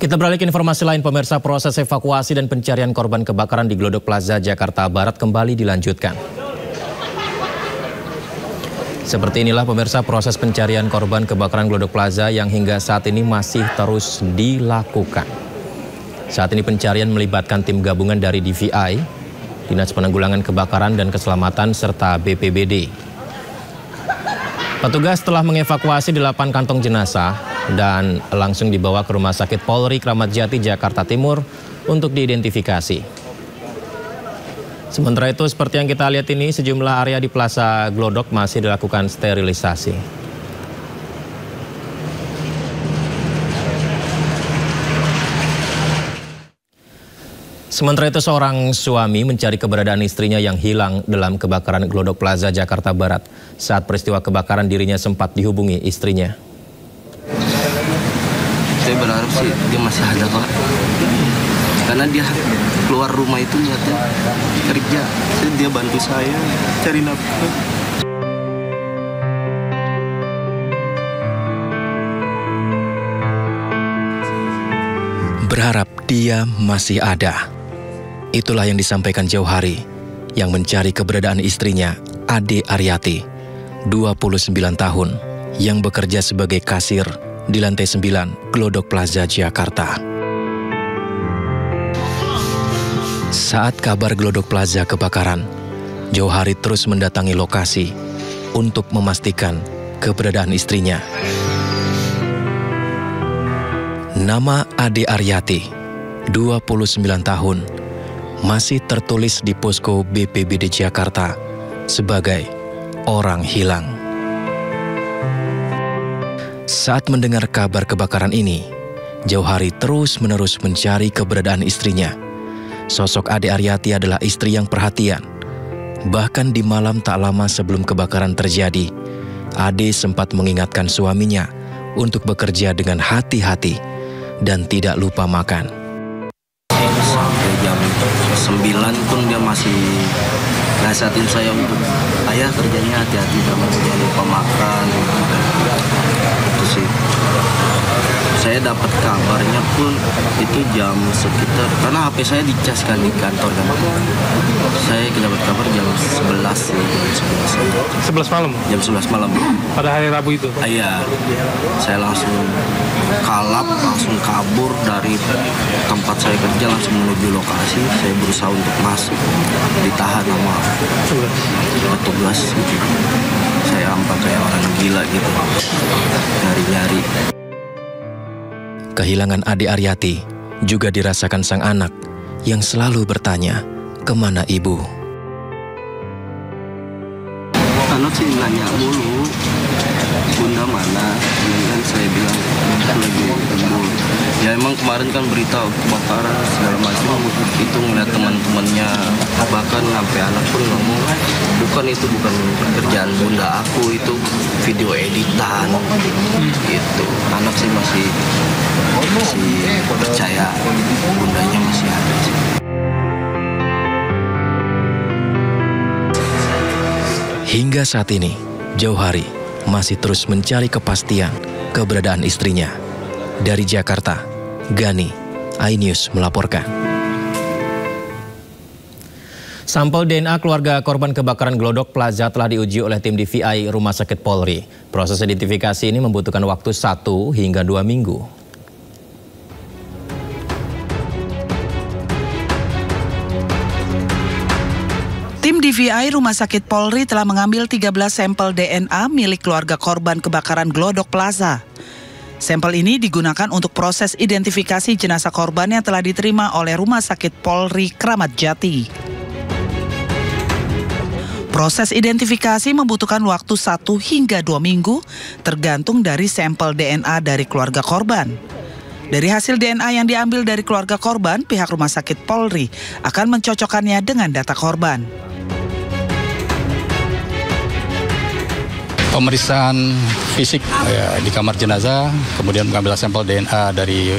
Kita beralih ke informasi lain, pemirsa. Proses evakuasi dan pencarian korban kebakaran di Glodok Plaza, Jakarta Barat kembali dilanjutkan. Seperti inilah pemirsa proses pencarian korban kebakaran Glodok Plaza yang hingga saat ini masih terus dilakukan. Saat ini pencarian melibatkan tim gabungan dari DVI, Dinas Penanggulangan Kebakaran dan Keselamatan, serta BPBD. Petugas telah mengevakuasi 8 kantong jenazah dan langsung dibawa ke Rumah Sakit Polri Kramat Jati, Jakarta Timur untuk diidentifikasi. Sementara itu, seperti yang kita lihat ini, sejumlah area di Plaza Glodok masih dilakukan sterilisasi. Sementara itu, seorang suami mencari keberadaan istrinya yang hilang dalam kebakaran Glodok Plaza, Jakarta Barat. Saat peristiwa kebakaran, dirinya sempat dihubungi istrinya. Saya berharap sih dia masih ada, Pak. Karena dia keluar rumah itu niatnya kerja. Dia bantu saya cari nafkah. Berharap dia masih ada. Itulah yang disampaikan Jauhari yang mencari keberadaan istrinya, Ade Aryati, 29 tahun, yang bekerja sebagai kasir di lantai 9 Glodok Plaza, Jakarta. Saat kabar Glodok Plaza kebakaran, Jauhari terus mendatangi lokasi untuk memastikan keberadaan istrinya. Nama Ade Aryati, 29 tahun, masih tertulis di posko BPBD Jakarta sebagai orang hilang. Saat mendengar kabar kebakaran ini, Jauhari terus-menerus mencari keberadaan istrinya. Sosok Ade Aryati adalah istri yang perhatian. Bahkan di malam tak lama sebelum kebakaran terjadi, Ade sempat mengingatkan suaminya untuk bekerja dengan hati-hati dan tidak lupa makan. Sampai jam 9 pun dia masih nasihatin saya untuk ayah kerjanya hati-hati, jangan lupa makan. Itu sih. Saya dapat kabarnya pun itu jam sekitar, karena HP saya dicas kan di kantor kan. Saya dapat kabar jam 11 sih, jam 11. 11 malam? Jam 11 malam. Pada hari Rabu itu? Iya. Saya langsung kalap, langsung kabur dari tempat saya kerja, langsung menuju lokasi. Saya berusaha untuk masuk, ditahan sama petugas gitu. Saya nampak kayak orang gila gitu, nyari-nyari. Kehilangan Ade Aryati juga dirasakan sang anak yang selalu bertanya, kemana ibu? Anak sih nanya mulu, bunda mana? Dan saya bilang, lagi tembul. Ya emang kemarin kan berita kebakaran segala macam, itu ngeliat teman-temannya, bahkan sampai anak pun ngomong, itu bukan pekerjaan bunda aku, itu video editan. Gitu. Anak sih masih percaya bundanya masih ada sih. Hingga saat ini, Jauhari masih terus mencari kepastian keberadaan istrinya. Dari Jakarta, Gani, iNews melaporkan. Sampel DNA keluarga korban kebakaran Glodok Plaza telah diuji oleh tim DVI Rumah Sakit Polri. Proses identifikasi ini membutuhkan waktu 1 hingga 2 minggu. Tim DVI Rumah Sakit Polri telah mengambil 13 sampel DNA milik keluarga korban kebakaran Glodok Plaza. Sampel ini digunakan untuk proses identifikasi jenazah korban yang telah diterima oleh Rumah Sakit Polri Kramat Jati. Proses identifikasi membutuhkan waktu 1 hingga 2 minggu, tergantung dari sampel DNA dari keluarga korban. Dari hasil DNA yang diambil dari keluarga korban, pihak Rumah Sakit Polri akan mencocokkannya dengan data korban. Pemeriksaan fisik di kamar jenazah, kemudian mengambil sampel DNA dari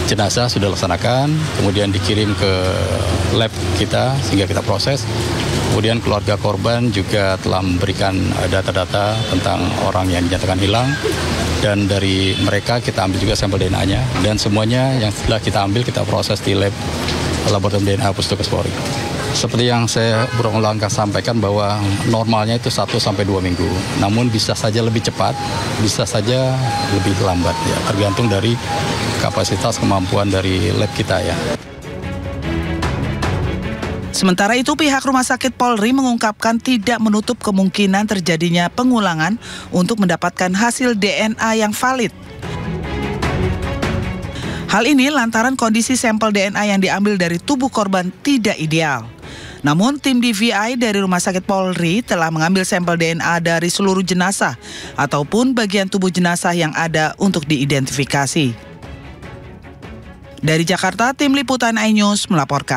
jenazah sudah dilaksanakan, kemudian dikirim ke lab kita sehingga kita proses. Kemudian keluarga korban juga telah memberikan data-data tentang orang yang dinyatakan hilang. Dan dari mereka kita ambil juga sampel DNA-nya. Dan semuanya yang setelah kita ambil, kita proses di lab laboratorium DNA Puskesmas Polri. Seperti yang saya berulang kali sampaikan bahwa normalnya itu 1-2 minggu. Namun bisa saja lebih cepat, bisa saja lebih lambat ya, tergantung dari kapasitas kemampuan dari lab kita ya. Sementara itu, pihak Rumah Sakit Polri mengungkapkan tidak menutup kemungkinan terjadinya pengulangan untuk mendapatkan hasil DNA yang valid. Hal ini lantaran kondisi sampel DNA yang diambil dari tubuh korban tidak ideal. Namun, tim DVI dari Rumah Sakit Polri telah mengambil sampel DNA dari seluruh jenazah ataupun bagian tubuh jenazah yang ada untuk diidentifikasi. Dari Jakarta, tim liputan iNews melaporkan.